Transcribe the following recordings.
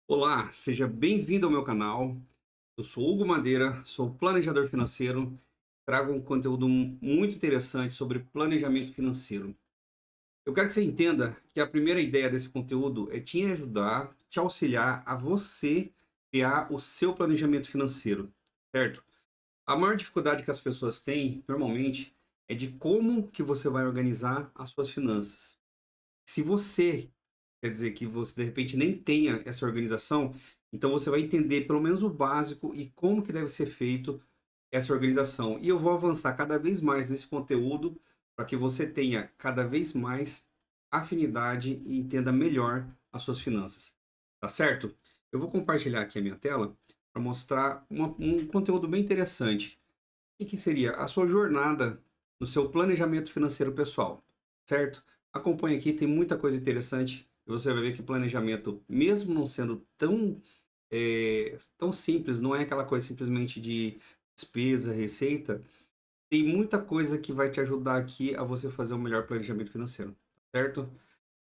Olá, seja bem-vindo ao meu canal. Eu sou Hugo Madeira, sou planejador financeiro. Trago um conteúdo muito interessante sobre planejamento financeiro. Eu quero que você entenda que a primeira ideia desse conteúdo é te ajudar, te auxiliar a você criar o seu planejamento financeiro, certo? A maior dificuldade que as pessoas têm, normalmente, é de como que você vai organizar as suas finanças. Se você quer dizer que você de repente nem tenha essa organização, então você vai entender pelo menos o básico e como que deve ser feito essa organização. E eu vou avançar cada vez mais nesse conteúdo para que você tenha cada vez mais afinidade e entenda melhor as suas finanças. Tá certo? Eu vou compartilhar aqui a minha tela para mostrar um conteúdo bem interessante. O que seria a sua jornada no seu planejamento financeiro pessoal, certo? Acompanhe aqui, tem muita coisa interessante e você vai ver que planejamento, mesmo não sendo tão simples, não é aquela coisa simplesmente de despesa, receita, tem muita coisa que vai te ajudar aqui a você fazer um melhor planejamento financeiro, certo?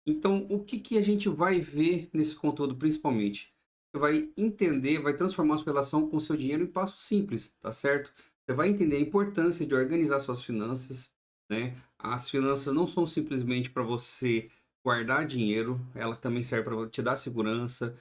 Então, o que que a gente vai ver nesse conteúdo principalmente? Você vai entender, vai transformar a sua relação com o seu dinheiro em passos simples, tá certo? Você vai entender a importância de organizar suas finanças, né? As finanças não são simplesmente para você guardar dinheiro, ela também serve para te dar segurança,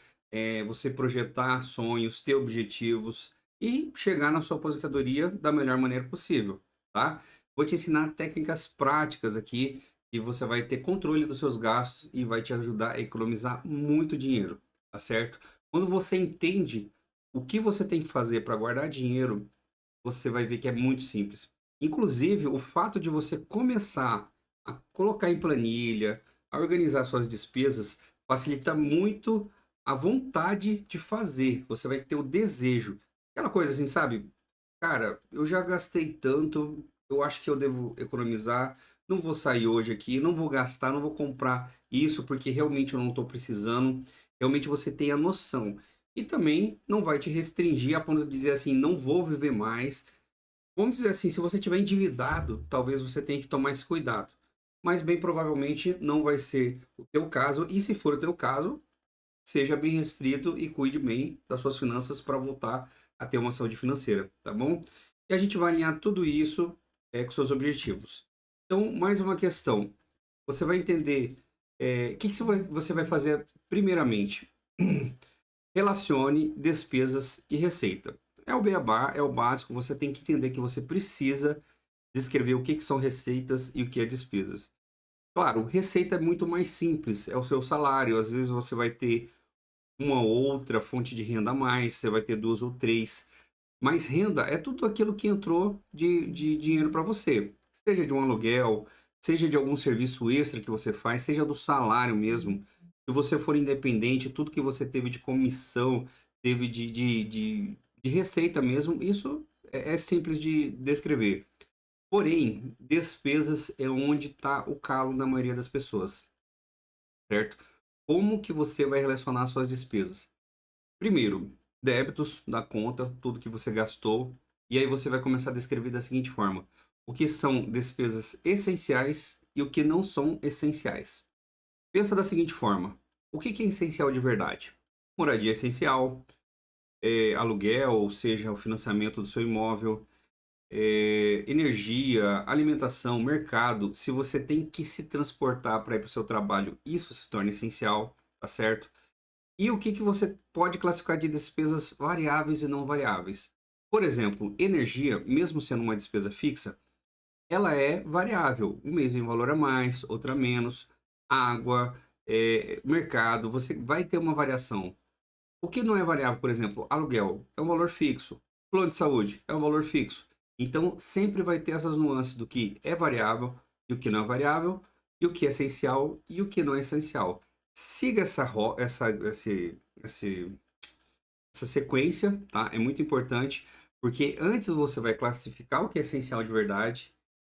você projetar sonhos, ter objetivos e chegar na sua aposentadoria da melhor maneira possível, tá? Vou te ensinar técnicas práticas aqui e você vai ter controle dos seus gastos e vai te ajudar a economizar muito dinheiro, tá certo? Quando você entende o que você tem que fazer para guardar dinheiro, você vai ver que é muito simples. Inclusive, o fato de você começar a colocar em planilha, a organizar suas despesas, facilita muito a vontade de fazer. Você vai ter o desejo. Aquela coisa assim, sabe? Cara, eu já gastei tanto, eu acho que eu devo economizar. Não vou sair hoje aqui, não vou gastar, não vou comprar isso porque realmente eu não estou precisando. Realmente você tem a noção. E também não vai te restringir a ponto de dizer assim, não vou viver mais. Vamos dizer assim, se você estiver endividado, talvez você tenha que tomar esse cuidado. Mas bem provavelmente não vai ser o teu caso. E se for o teu caso, seja bem restrito e cuide bem das suas finanças para voltar a ter uma saúde financeira, tá bom? E a gente vai alinhar tudo isso com seus objetivos. Então, mais uma questão. Você vai entender o que, que você vai fazer primeiramente. Relacione despesas e receita. É o beabá, é o básico, você tem que entender que você precisa descrever o que, que são receitas e o que é despesas. Claro, receita é muito mais simples, é o seu salário, às vezes você vai ter uma outra fonte de renda a mais, você vai ter duas ou três. Mas renda é tudo aquilo que entrou de dinheiro para você, seja de um aluguel, seja de algum serviço extra que você faz, seja do salário mesmo. Se você for independente, tudo que você teve de comissão, teve de receita mesmo, isso é simples de descrever. Porém, despesas é onde está o calo da maioria das pessoas, certo? Como que você vai relacionar suas despesas? Primeiro, débitos da conta, tudo que você gastou, e aí você vai começar a descrever da seguinte forma: o que são despesas essenciais e o que não são essenciais. Pensa da seguinte forma: o que que é essencial de verdade? Moradia é essencial, aluguel, ou seja, o financiamento do seu imóvel, energia, alimentação, mercado. Se você tem que se transportar para ir para o seu trabalho, isso se torna essencial, tá certo? E o que que você pode classificar de despesas variáveis e não variáveis? Por exemplo, energia, mesmo sendo uma despesa fixa, ela é variável. Um mês vem valor a mais, outro a menos. Água, mercado, você vai ter uma variação. O que não é variável, por exemplo, aluguel, é um valor fixo. Plano de saúde é um valor fixo. Então, sempre vai ter essas nuances do que é variável e o que não é variável, e o que é essencial e o que não é essencial. Siga essa sequência, tá? É muito importante, porque antes você vai classificar o que é essencial de verdade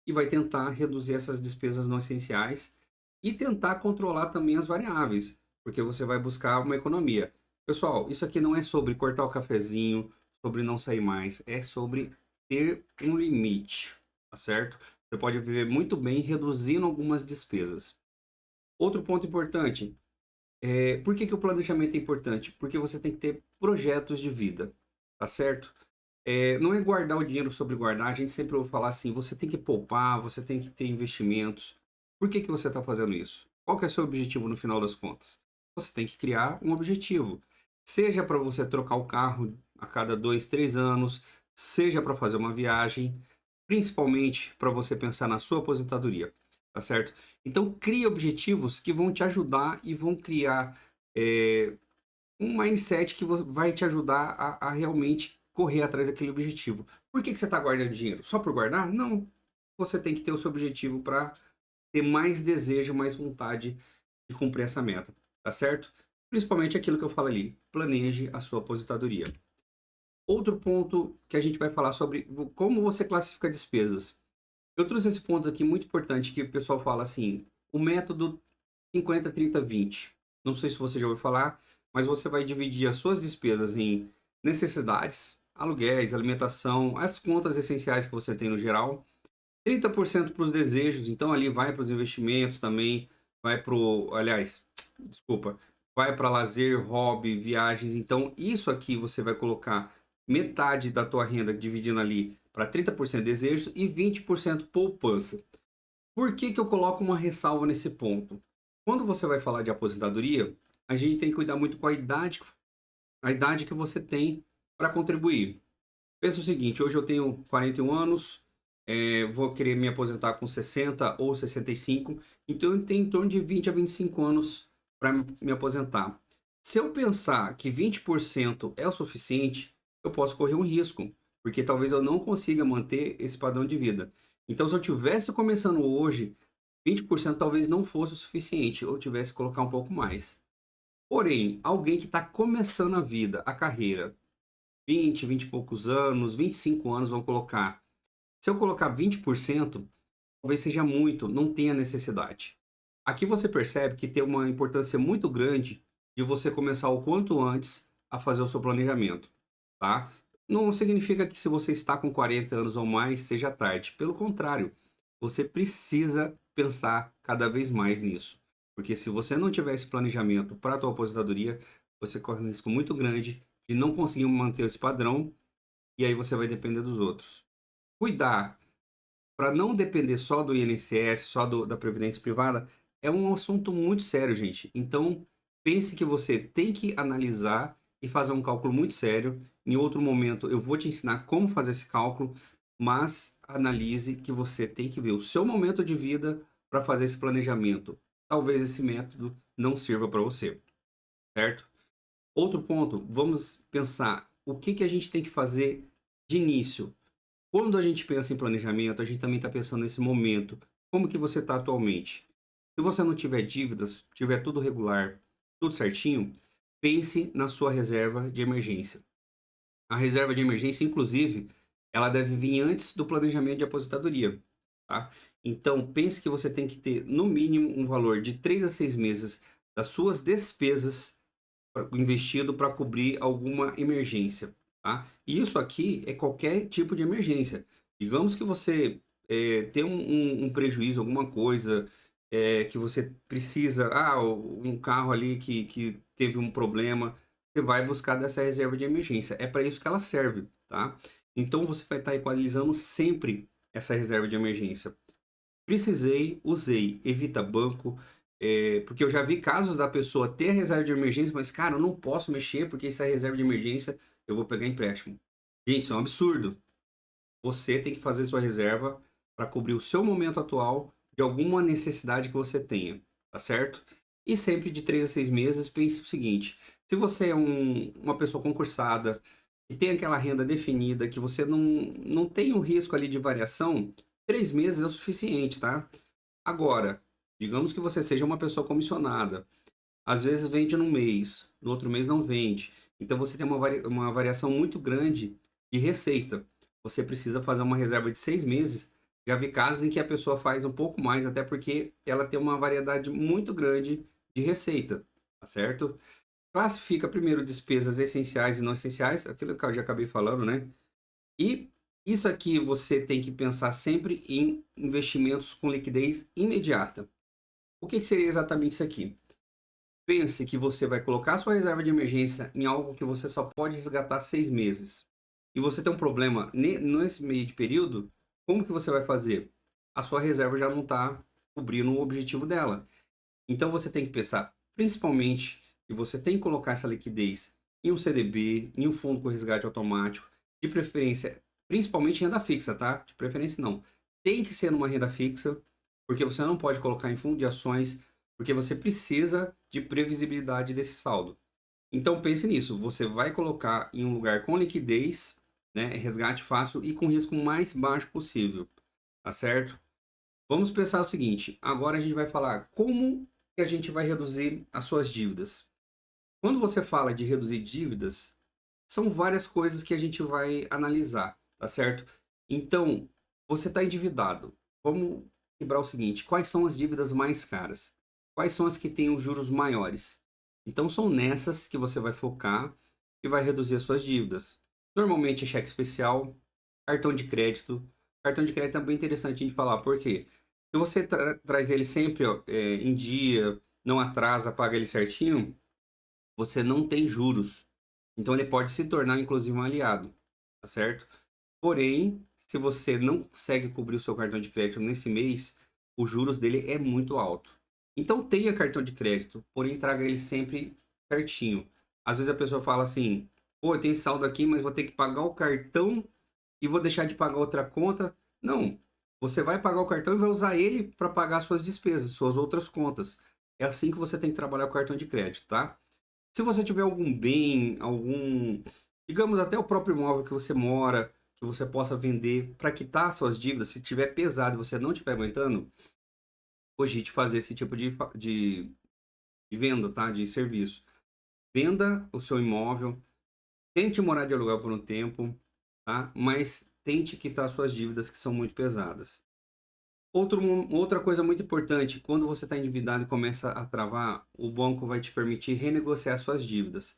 e vai tentar reduzir essas despesas não essenciais e tentar controlar também as variáveis, porque você vai buscar uma economia. Pessoal, isso aqui não é sobre cortar o cafezinho, sobre não sair mais, é sobre ter um limite, tá certo? Você pode viver muito bem reduzindo algumas despesas. Outro ponto importante, Por que que o planejamento é importante? Porque você tem que ter projetos de vida, tá certo? Não é guardar o dinheiro sobre guardar, a gente sempre ouve falar assim, você tem que poupar, você tem que ter investimentos. Por que que você está fazendo isso? Qual que é o seu objetivo no final das contas? Você tem que criar um objetivo. Seja para você trocar o carro a cada 2, 3 anos, seja para fazer uma viagem, principalmente para você pensar na sua aposentadoria, tá certo? Então crie objetivos que vão te ajudar e vão criar eh, um mindset que vai te ajudar a realmente correr atrás daquele objetivo. Por que que você está guardando dinheiro? Só por guardar? Não. Você tem que ter o seu objetivo para ter mais desejo, mais vontade de cumprir essa meta, tá certo? Principalmente aquilo que eu falo ali, planeje a sua aposentadoria. Outro ponto que a gente vai falar sobre como você classifica despesas. Eu trouxe esse ponto aqui muito importante que o pessoal fala assim, o método 50, 30, 20. Não sei se você já ouviu falar, mas você vai dividir as suas despesas em necessidades, aluguéis, alimentação, as contas essenciais que você tem no geral, 30% para os desejos, então ali vai para os investimentos também, vai para o, aliás, desculpa, vai para lazer, hobby, viagens. Então isso aqui você vai colocar metade da tua renda dividindo ali para 30% desejos e 20% poupança. Por que que eu coloco uma ressalva nesse ponto? Quando você vai falar de aposentadoria, a gente tem que cuidar muito com a idade que você tem para contribuir. Pensa o seguinte, hoje eu tenho 41 anos, vou querer me aposentar com 60 ou 65, então eu tenho em torno de 20 a 25 anos para me aposentar. Se eu pensar que 20% é o suficiente, eu posso correr um risco, porque talvez eu não consiga manter esse padrão de vida. Então, se eu tivesse começando hoje, 20% talvez não fosse o suficiente, eu tivesse que colocar um pouco mais. Porém, alguém que está começando a vida, a carreira, 20 e poucos anos, 25 anos, vão colocar. Se eu colocar 20%, talvez seja muito, não tenha necessidade. Aqui você percebe que tem uma importância muito grande de você começar o quanto antes a fazer o seu planejamento, tá? Não significa que se você está com 40 anos ou mais, seja tarde. Pelo contrário, você precisa pensar cada vez mais nisso. Porque se você não tiver esse planejamento para a tua aposentadoria, você corre um risco muito grande de não conseguir manter esse padrão e aí você vai depender dos outros. Cuidar para não depender só do INSS, só da previdência privada, é um assunto muito sério, gente. Então, pense que você tem que analisar e fazer um cálculo muito sério. Em outro momento, eu vou te ensinar como fazer esse cálculo, mas analise que você tem que ver o seu momento de vida para fazer esse planejamento. Talvez esse método não sirva para você, certo? Outro ponto, vamos pensar o que que a gente tem que fazer de início. Quando a gente pensa em planejamento, a gente também está pensando nesse momento. Como que você está atualmente? Se você não tiver dívidas, tiver tudo regular, tudo certinho, pense na sua reserva de emergência. A reserva de emergência, inclusive, ela deve vir antes do planejamento de aposentadoria, tá? Então, pense que você tem que ter, no mínimo, um valor de 3 a 6 meses das suas despesas investido para cobrir alguma emergência, tá? E isso aqui é qualquer tipo de emergência. Digamos que você tem um prejuízo, alguma coisa que você precisa, um carro ali que teve um problema, você vai buscar dessa reserva de emergência. É para isso que ela serve, tá? Então você vai estar equalizando sempre essa reserva de emergência. Precisei, usei, evita banco, porque eu já vi casos da pessoa ter reserva de emergência, mas, cara, eu não posso mexer porque essa reserva de emergência eu vou pegar empréstimo. Gente, isso é um absurdo. Você tem que fazer sua reserva para cobrir o seu momento atual de alguma necessidade que você tenha, tá certo? E sempre de 3 a 6 meses, pense o seguinte: se você é uma pessoa concursada, que tem aquela renda definida, que você não tem o risco ali de variação, 3 meses é o suficiente, tá? Agora, digamos que você seja uma pessoa comissionada, às vezes vende num mês, no outro mês não vende. Então você tem uma variação muito grande de receita. Você precisa fazer uma reserva de 6 meses. Já vi casos em que a pessoa faz um pouco mais, até porque ela tem uma variedade muito grande de receita, tá certo? Classifica primeiro despesas essenciais e não essenciais, aquilo que eu já acabei falando, né? E isso aqui você tem que pensar sempre em investimentos com liquidez imediata. O que que seria exatamente isso aqui? pense que você vai colocar sua reserva de emergência em algo que você só pode resgatar 6 meses, e você tem um problema nesse meio de período, como que você vai fazer? A sua reserva já não está cobrindo o objetivo dela. Então você tem que pensar, principalmente, que você tem que colocar essa liquidez em um CDB, em um fundo com resgate automático, de preferência, principalmente renda fixa, tá? De preferência não. Tem que ser numa renda fixa, porque você não pode colocar em fundo de ações, porque você precisa de previsibilidade desse saldo. Então pense nisso, você vai colocar em um lugar com liquidez, né, resgate fácil e com risco mais baixo possível, tá certo? Vamos pensar o seguinte, agora a gente vai falar como que a gente vai reduzir as suas dívidas. Quando você fala de reduzir dívidas, são várias coisas que a gente vai analisar, tá certo? Então, você está endividado. Vamos lembrar o seguinte, quais são as dívidas mais caras? Quais são as que têm os juros maiores? Então, são nessas que você vai focar e vai reduzir as suas dívidas. Normalmente é cheque especial, cartão de crédito. Cartão de crédito é bem interessante a gente falar, por quê? Se você traz ele sempre ó, em dia, não atrasa, paga ele certinho, você não tem juros. Então ele pode se tornar inclusive um aliado, tá certo? Porém, se você não consegue cobrir o seu cartão de crédito nesse mês, os juros dele é muito alto. Então tenha cartão de crédito, porém traga ele sempre certinho. Às vezes a pessoa fala assim: "Pô, eu tenho saldo aqui, mas vou ter que pagar o cartão e vou deixar de pagar outra conta". Não, você vai pagar o cartão e vai usar ele para pagar suas despesas, suas outras contas. É assim que você tem que trabalhar o cartão de crédito, tá? Se você tiver algum bem, digamos até o próprio imóvel que você mora, que você possa vender para quitar suas dívidas, se tiver pesado e você não estiver aguentando, cogite fazer esse tipo de venda, tá? De serviço. Venda o seu imóvel, tente morar de aluguel por um tempo, tá? Mas tente quitar suas dívidas que são muito pesadas. Outra coisa muito importante, quando você está endividado e começa a travar, o banco vai te permitir renegociar suas dívidas.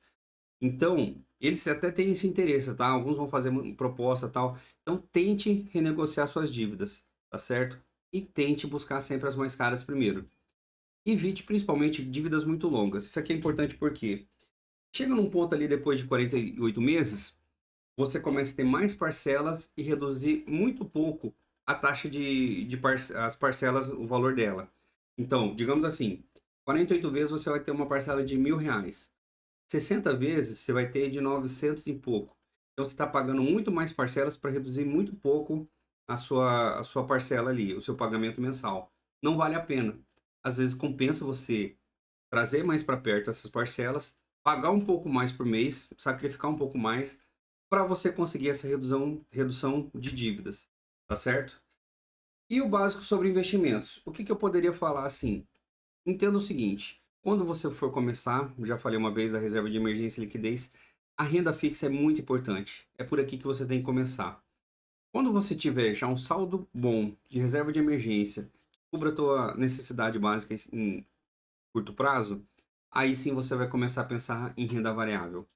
Então, eles até têm esse interesse, tá? Alguns vão fazer proposta, tal. Então, tente renegociar suas dívidas, tá certo? E tente buscar sempre as mais caras primeiro. Evite principalmente dívidas muito longas. Isso aqui é importante porque chega num ponto ali depois de 48 meses, você começa a ter mais parcelas e reduzir muito pouco a taxa as parcelas, o valor dela. Então, digamos assim, 48 vezes você vai ter uma parcela de R$ 1.000. 60 vezes você vai ter de 900 e pouco. Então você está pagando muito mais parcelas para reduzir muito pouco a sua parcela ali, o seu pagamento mensal. Não vale a pena. Às vezes compensa você trazer mais para perto essas parcelas, pagar um pouco mais por mês, sacrificar um pouco mais para você conseguir essa redução de dívidas, tá certo? E o básico sobre investimentos. O que que eu poderia falar assim? Entenda o seguinte, quando você for começar, já falei uma vez da reserva de emergência e liquidez, a renda fixa é muito importante. É por aqui que você tem que começar. Quando você tiver já um saldo bom de reserva de emergência, que cubra a tua necessidade básica em curto prazo, aí sim você vai começar a pensar em renda variável.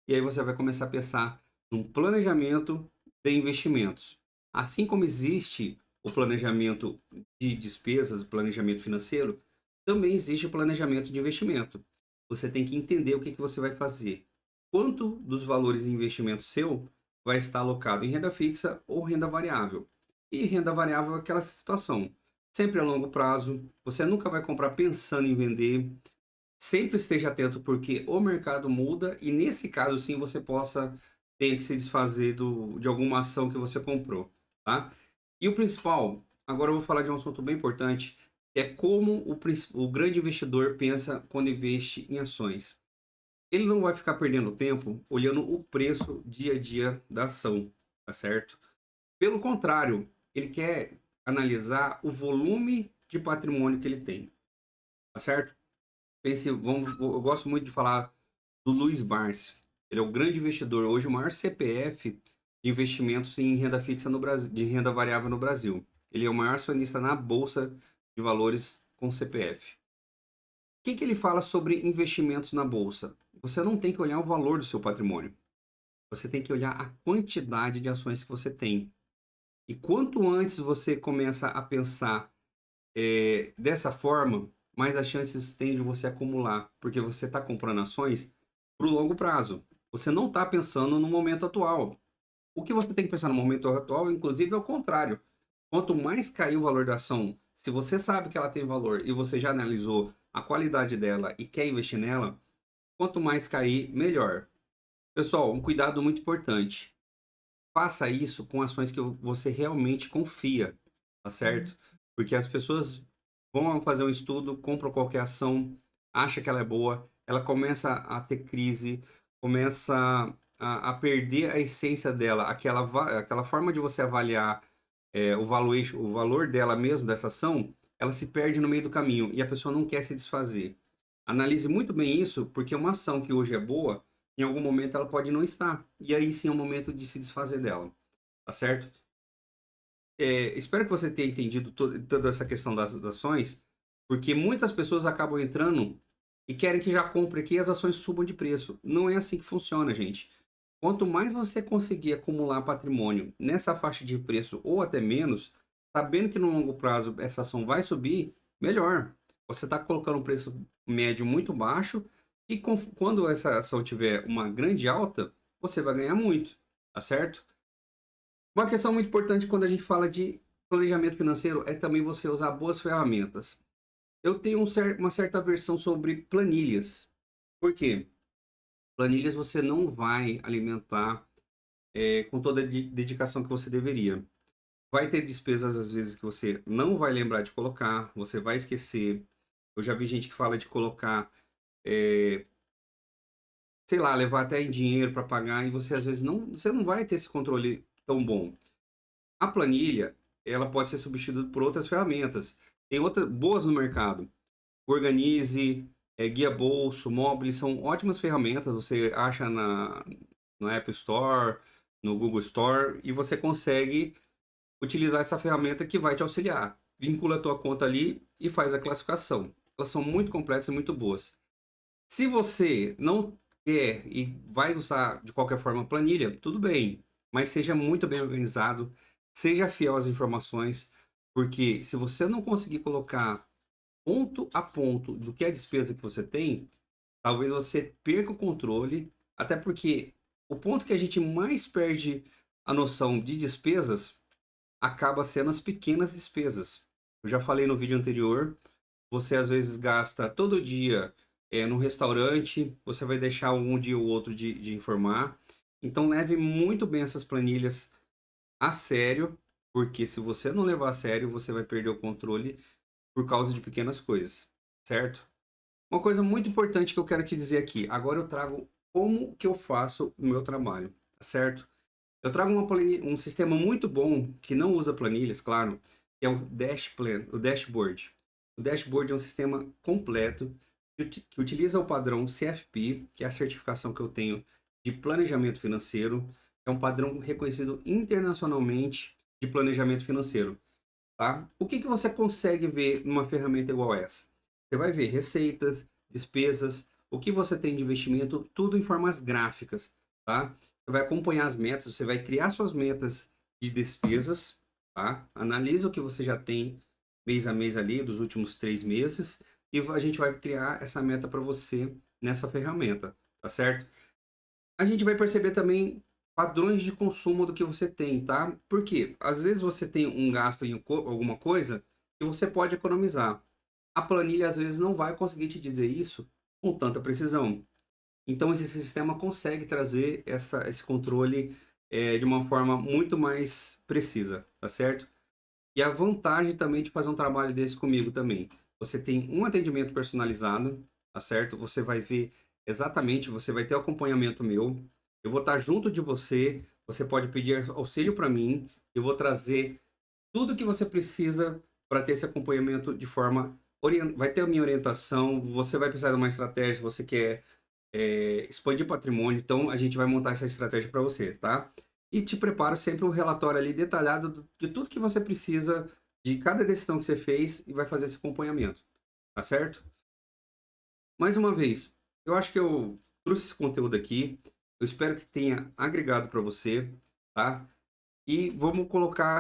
E aí você vai começar a pensar num planejamento de investimentos. Assim como existe o planejamento de despesas, o planejamento financeiro, também existe o planejamento de investimento. Você tem que entender o que que você vai fazer. Quanto dos valores em investimento seu vai estar alocado em renda fixa ou renda variável. E renda variável é aquela situação. Sempre a longo prazo, você nunca vai comprar pensando em vender. Sempre esteja atento porque o mercado muda e nesse caso sim você possa ter que se desfazer de alguma ação que você comprou, tá? E o principal, agora eu vou falar de um assunto bem importante, é como o grande investidor pensa quando investe em ações. Ele não vai ficar perdendo tempo olhando o preço dia a dia da ação, tá certo? Pelo contrário, ele quer analisar o volume de patrimônio que ele tem, tá certo? Pense, eu gosto muito de falar do Luiz Barsi. Ele é o grande investidor, hoje o maior CPF de investimentos em renda fixa no Brasil, de renda variável no Brasil. Ele é o maior acionista na Bolsa de Valores com CPF. O que que ele fala sobre investimentos na Bolsa? Você não tem que olhar o valor do seu patrimônio. Você tem que olhar a quantidade de ações que você tem. E quanto antes você começa a pensar dessa forma, mais as chances tem de você acumular, porque você está comprando ações para o longo prazo. Você não está pensando no momento atual. O que você tem que pensar no momento atual, inclusive, é o contrário. Quanto mais cair o valor da ação, se você sabe que ela tem valor e você já analisou a qualidade dela e quer investir nela, quanto mais cair, melhor. Pessoal, um cuidado muito importante. Faça isso com ações que você realmente confia, tá certo? Porque as pessoas vão fazer um estudo, compram qualquer ação, acha que ela é boa, ela começa a ter crise, começa a perder a essência dela, aquela forma de você avaliar o valor dela mesmo, dessa ação, ela se perde no meio do caminho e a pessoa não quer se desfazer. Analise muito bem isso, porque uma ação que hoje é boa, em algum momento ela pode não estar. E aí sim é o momento de se desfazer dela, tá certo? Espero que você tenha entendido toda essa questão das ações, porque muitas pessoas acabam entrando e querem que já compre aqui e as ações subam de preço. Não é assim que funciona, gente. Quanto mais você conseguir acumular patrimônio nessa faixa de preço ou até menos, sabendo que no longo prazo essa ação vai subir, melhor. Você está colocando um preço médio muito baixo e quando essa ação tiver uma grande alta, você vai ganhar muito, tá certo? Uma questão muito importante quando a gente fala de planejamento financeiro é também você usar boas ferramentas. Eu tenho uma certa versão sobre planilhas. Por quê? Planilhas você não vai alimentar com toda a dedicação que você deveria. Vai ter despesas, às vezes, que você não vai lembrar de colocar, você vai esquecer. Eu já vi gente que fala de colocar, eh, sei lá, levar até em dinheiro para pagar, e você, às vezes, você não vai ter esse controle tão bom. A planilha, ela pode ser substituída por outras ferramentas. Tem outras boas no mercado. Organize, Guia Bolso, Mobile, são ótimas ferramentas. Você acha no App Store, no Google Store, e você consegue utilizar essa ferramenta que vai te auxiliar. Vincula a tua conta ali e faz a classificação. Elas são muito completas e muito boas. Se você não quer e vai usar de qualquer forma a planilha, tudo bem, mas seja muito bem organizado, seja fiel às informações, porque se você não conseguir colocar ponto a ponto do que é a despesa que você tem, talvez você perca o controle, até porque o ponto que a gente mais perde a noção de despesas acaba sendo as pequenas despesas. Eu já falei no vídeo anterior, você às vezes gasta todo dia no restaurante, você vai deixar um dia ou outro de informar. Então leve muito bem essas planilhas a sério, porque se você não levar a sério, você vai perder o controle por causa de pequenas coisas, certo? Uma coisa muito importante que eu quero te dizer aqui, agora eu trago como que eu faço o meu trabalho, tá certo? Eu trago um sistema muito bom que não usa planilhas, claro, que é o o Dashboard. O Dashboard é um sistema completo que utiliza o padrão CFP, que é a certificação que eu tenho de planejamento financeiro. É um padrão reconhecido internacionalmente de planejamento financeiro, tá? O que que você consegue ver numa ferramenta igual essa? Você vai ver receitas, despesas, o que você tem de investimento, tudo em formas gráficas, tá? Você vai acompanhar as metas, você vai criar suas metas de despesas, tá? Analisa o que você já tem mês a mês ali, dos últimos 3 meses, e a gente vai criar essa meta para você nessa ferramenta, tá certo? A gente vai perceber também padrões de consumo do que você tem, tá? Porque às vezes você tem um gasto em alguma coisa que você pode economizar. A planilha às vezes não vai conseguir te dizer isso com tanta precisão. Então esse sistema consegue trazer esse controle de uma forma muito mais precisa, tá certo? E a vantagem também de fazer um trabalho desse comigo também. Você tem um atendimento personalizado, tá certo? Você vai ver exatamente, você vai ter o acompanhamento meu. Eu vou estar junto de você. Você pode pedir auxílio para mim. Eu vou trazer tudo que você precisa para ter esse acompanhamento de forma. Vai ter a minha orientação. Você vai precisar de uma estratégia. Se você quer expandir patrimônio, então a gente vai montar essa estratégia para você, tá? E te preparo sempre um relatório ali detalhado de tudo que você precisa, de cada decisão que você fez e vai fazer esse acompanhamento, tá certo? Mais uma vez, eu acho que eu trouxe esse conteúdo aqui, eu espero que tenha agregado para você, tá? E vamos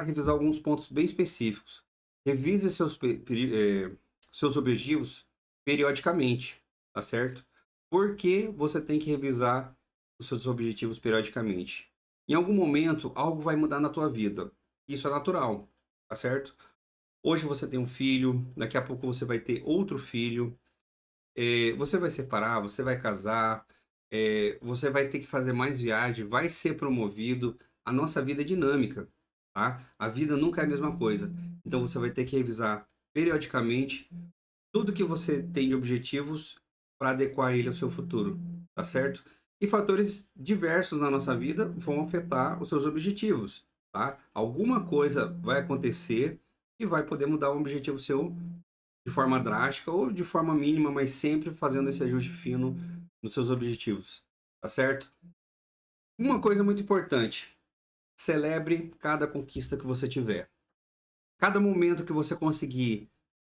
revisar alguns pontos bem específicos. Revise seus objetivos periodicamente, tá certo? Por que você tem que revisar os seus objetivos periodicamente? Em algum momento, algo vai mudar na tua vida. Isso é natural, tá certo? Hoje você tem um filho, daqui a pouco você vai ter outro filho, você vai separar, você vai casar, você vai ter que fazer mais viagem, vai ser promovido. A nossa vida é dinâmica, tá? A vida nunca é a mesma coisa. Então você vai ter que revisar periodicamente tudo que você tem de objetivos para adequar ele ao seu futuro, tá certo? E fatores diversos na nossa vida vão afetar os seus objetivos, tá? Alguma coisa vai acontecer e vai poder mudar um objetivo seu de forma drástica ou de forma mínima, mas sempre fazendo esse ajuste fino nos seus objetivos, tá certo? Uma coisa muito importante: celebre cada conquista que você tiver. Cada momento que você conseguir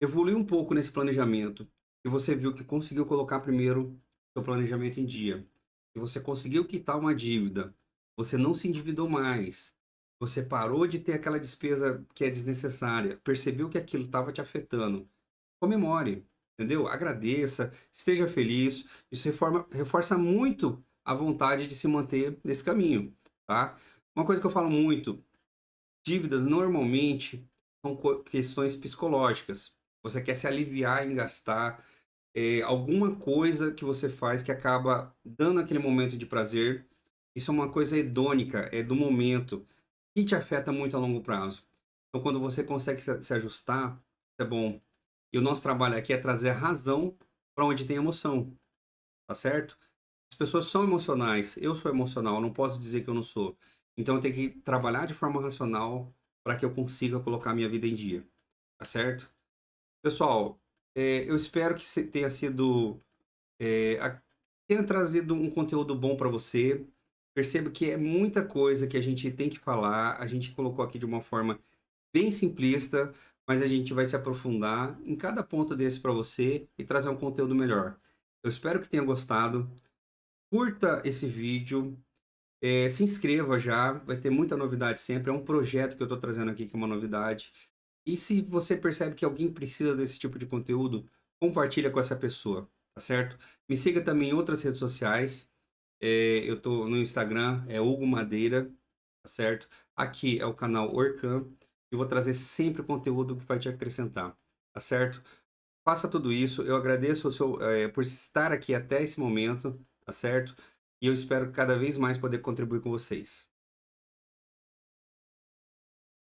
evoluir um pouco nesse planejamento, e você viu que conseguiu colocar primeiro seu planejamento em dia, e você conseguiu quitar uma dívida, você não se endividou mais, você parou de ter aquela despesa que é desnecessária, percebeu que aquilo estava te afetando, comemore, entendeu? Agradeça, esteja feliz. Isso reforça muito a vontade de se manter nesse caminho, tá? Uma coisa que eu falo muito: dívidas normalmente são questões psicológicas. Você quer se aliviar em gastar, alguma coisa que você faz que acaba dando aquele momento de prazer. Isso é uma coisa hedônica, é do momento, e te afeta muito a longo prazo. Então, quando você consegue se ajustar, isso é bom. E o nosso trabalho aqui é trazer a razão para onde tem emoção, tá certo? As pessoas são emocionais, eu sou emocional, não posso dizer que eu não sou. Então eu tenho que trabalhar de forma racional para que eu consiga colocar minha vida em dia, tá certo? Pessoal, eu espero que tenha sido, tenha trazido um conteúdo bom para você. Perceba que é muita coisa que a gente tem que falar, a gente colocou aqui de uma forma bem simplista, mas a gente vai se aprofundar em cada ponto desse para você e trazer um conteúdo melhor. Eu espero que tenha gostado. Curta esse vídeo, se inscreva já, vai ter muita novidade sempre. É um projeto que eu estou trazendo aqui que é uma novidade. E se você percebe que alguém precisa desse tipo de conteúdo, compartilha com essa pessoa, tá certo? Me siga também em outras redes sociais. Eu estou no Instagram, é Hugo Madeira, tá certo? Aqui é o canal Orcan. Eu vou trazer sempre conteúdo que vai te acrescentar, tá certo? Faça tudo isso. Eu agradeço por estar aqui até esse momento, tá certo? E eu espero cada vez mais poder contribuir com vocês.